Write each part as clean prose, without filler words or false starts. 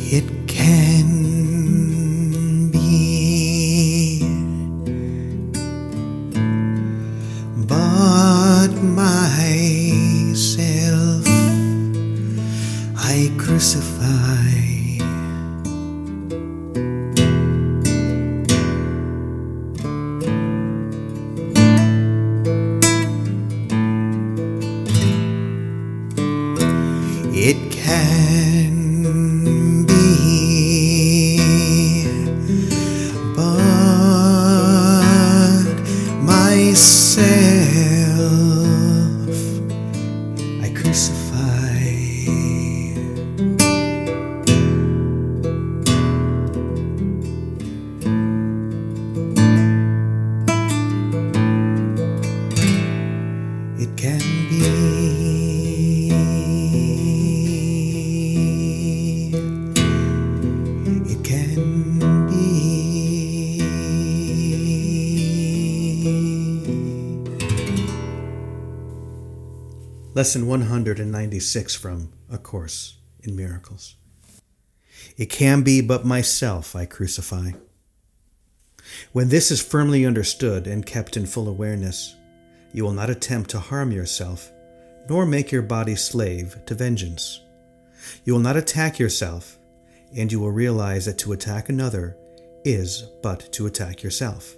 It can be, but myself I crucify. It can be, but myself I crucify. It can be, it can be. Lesson 196 from A Course in Miracles. It can be but myself I crucify. When this is firmly understood and kept in full awareness, you will not attempt to harm yourself, nor make your body slave to vengeance. You will not attack yourself, and you will realize that to attack another is but to attack yourself.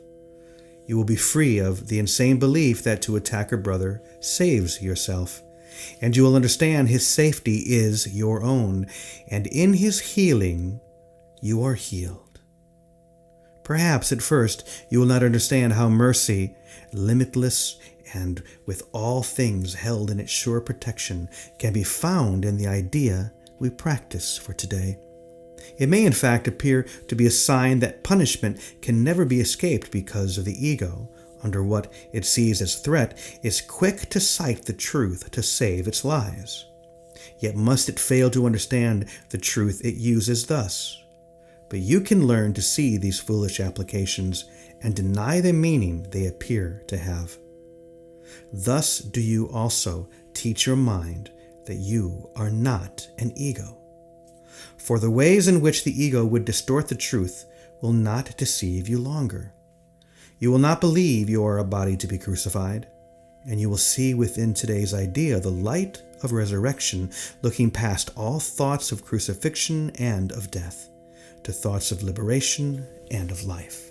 You will be free of the insane belief that to attack a brother saves yourself, and you will understand his safety is your own, and in his healing you are healed. Perhaps at first you will not understand how mercy, limitless and with all things held in its sure protection, can be found in the idea we practice for today. It may in fact appear to be a sign that punishment can never be escaped because of the ego, under what it sees as threat, is quick to cite the truth to save its lies. Yet must it fail to understand the truth it uses thus. But you can learn to see these foolish applications and deny the meaning they appear to have. Thus do you also teach your mind that you are not an ego. For the ways in which the ego would distort the truth will not deceive you longer. You will not believe you are a body to be crucified, and you will see within today's idea the light of resurrection, looking past all thoughts of crucifixion and of death, to thoughts of liberation and of life.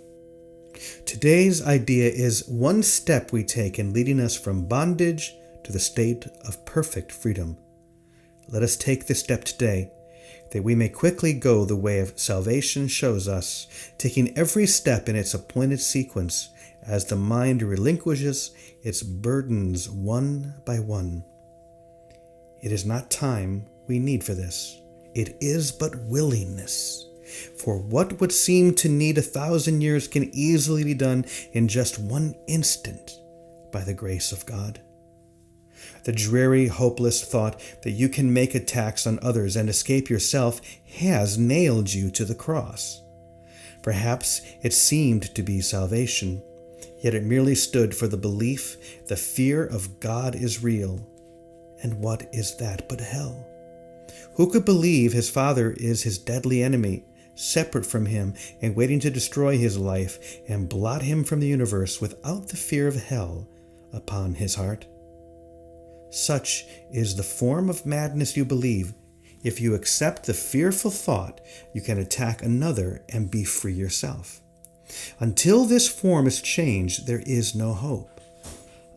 Today's idea is one step we take in leading us from bondage to the state of perfect freedom. Let us take this step today, that we may quickly go the way of salvation shows us, taking every step in its appointed sequence as the mind relinquishes its burdens one by one. It is not time we need for this. It is but willingness. For what would seem to need 1,000 years can easily be done in just one instant by the grace of God. The dreary, hopeless thought that you can make attacks on others and escape yourself has nailed you to the cross. Perhaps it seemed to be salvation, yet it merely stood for the belief the fear of God is real. And what is that but hell? Who could believe his Father is his deadly enemy, separate from him and waiting to destroy his life and blot him from the universe without the fear of hell upon his heart? Such is the form of madness you believe. If you accept the fearful thought, you can attack another and be free yourself. Until this form is changed, there is no hope.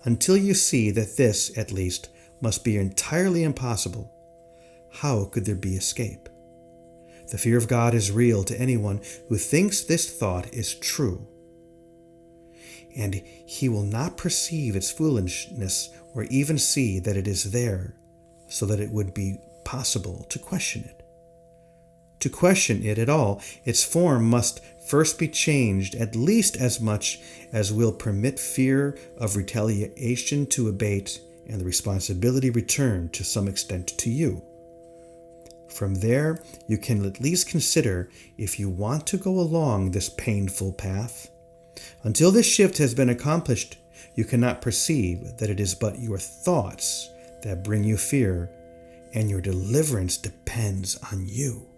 Until you see that this, at least, must be entirely impossible, how could there be escape? The fear of God is real to anyone who thinks this thought is true, and he will not perceive its foolishness or even see that it is there, so that it would be possible to question it. To question it at all, its form must first be changed at least as much as will permit fear of retaliation to abate and the responsibility return to some extent to you. From there, you can at least consider if you want to go along this painful path. Until this shift has been accomplished, you cannot perceive that it is but your thoughts that bring you fear, and your deliverance depends on you.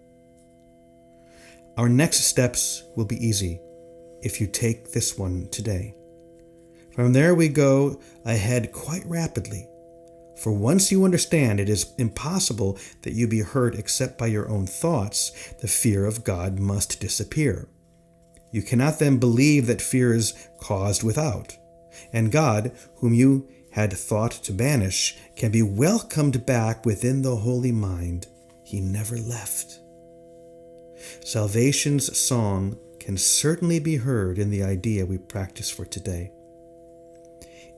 Our next steps will be easy if you take this one today. From there we go ahead quite rapidly. For once you understand it is impossible that you be hurt except by your own thoughts, the fear of God must disappear. You cannot then believe that fear is caused without. And God, whom you had thought to banish, can be welcomed back within the holy mind. He never left. Salvation's song can certainly be heard in the idea we practice for today.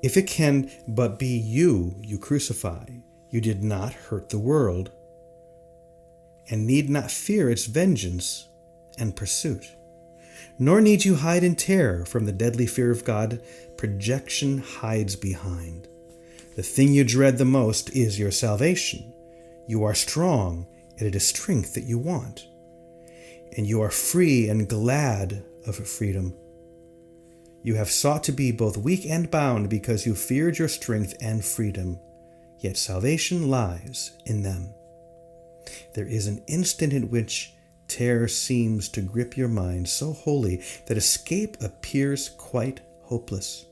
If it can but be you crucify, you did not hurt the world, and need not fear its vengeance and pursuit. Nor need you hide in terror from the deadly fear of God projection hides behind. The thing you dread the most is your salvation. You are strong, and it is strength that you want. And you are free and glad of freedom. You have sought to be both weak and bound because you feared your strength and freedom, yet salvation lies in them. There is an instant in which terror seems to grip your mind so wholly that escape appears quite hopeless.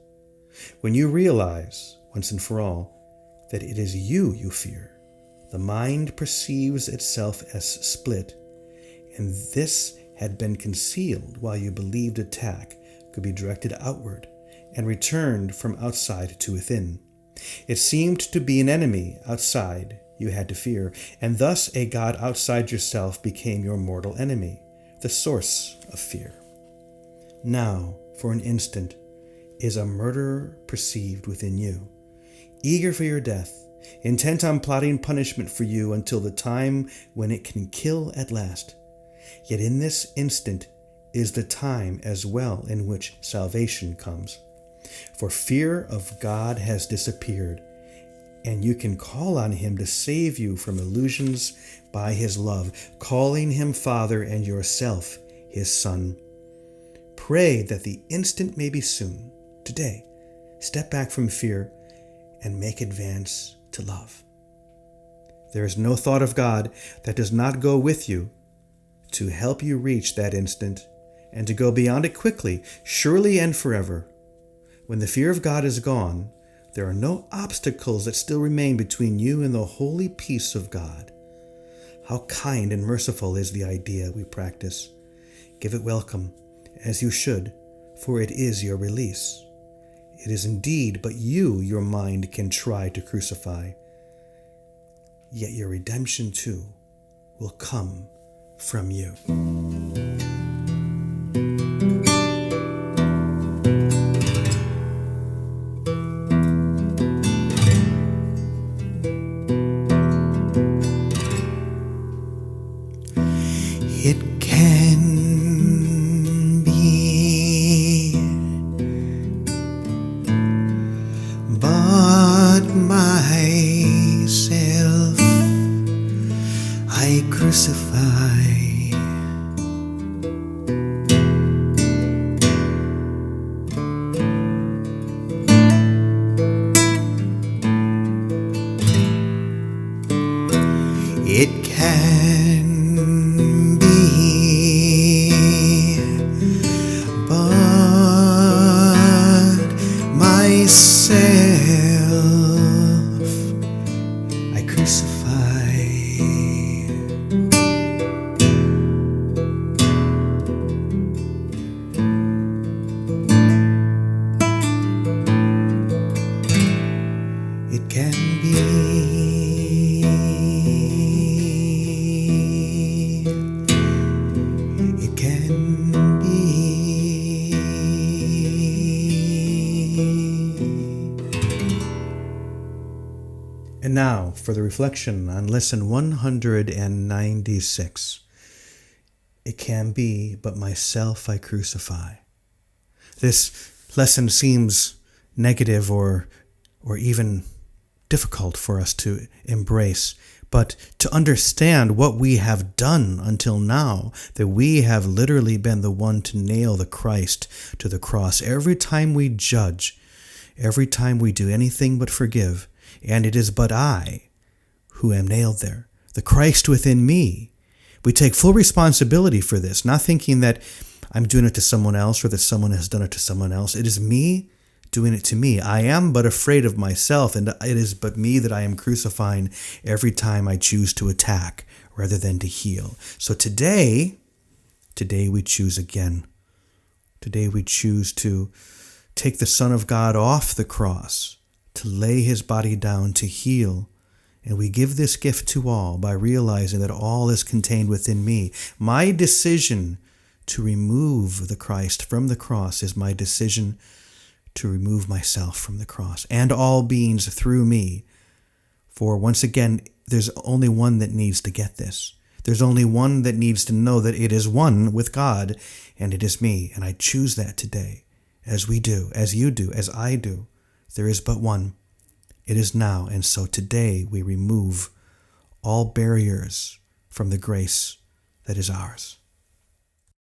When you realize, once and for all, that it is you fear, the mind perceives itself as split, and this had been concealed while you believed attack could be directed outward and returned from outside to within. It seemed to be an enemy outside you had to fear, and thus a God outside yourself became your mortal enemy, the source of fear. Now, for an instant, is a murderer perceived within you, eager for your death, intent on plotting punishment for you until the time when it can kill at last. Yet in this instant is the time as well in which salvation comes. For fear of God has disappeared, and you can call on Him to save you from illusions by His love, calling Him Father and yourself His Son. Pray that the instant may be soon. Today, step back from fear and make advance to love. There is no thought of God that does not go with you to help you reach that instant and to go beyond it quickly, surely and forever. When the fear of God is gone, there are no obstacles that still remain between you and the holy peace of God. How kind and merciful is the idea we practice. Give it welcome, as you should, for it is your release. It is indeed but you your mind can try to crucify. Yet your redemption too will come from you. It can be, but myself I crucify. It can be, but myself I crucify. It can be, it can be. And now for the reflection on lesson 196. It can be, but myself I crucify. This lesson seems negative or even difficult for us to embrace, but to understand what we have done until now, that we have literally been the one to nail the Christ to the cross every time we judge, every time we do anything but forgive, and it is but I who am nailed there, the Christ within me. We take full responsibility for this, not thinking that I'm doing it to someone else or that someone has done it to someone else. It is me doing it to me. I am but afraid of myself, and it is but me that I am crucifying every time I choose to attack rather than to heal. So today we choose again. Today we choose to take the Son of God off the cross, to lay his body down, to heal. And we give this gift to all by realizing that all is contained within me. My decision to remove the Christ from the cross is my decision to remove myself from the cross and all beings through me. For once again, there's only one that needs to get this. There's only one that needs to know that it is one with God, and it is me. And I choose that today, as we do, as you do, as I do. There is but one. It is now. And so today we remove all barriers from the grace that is ours.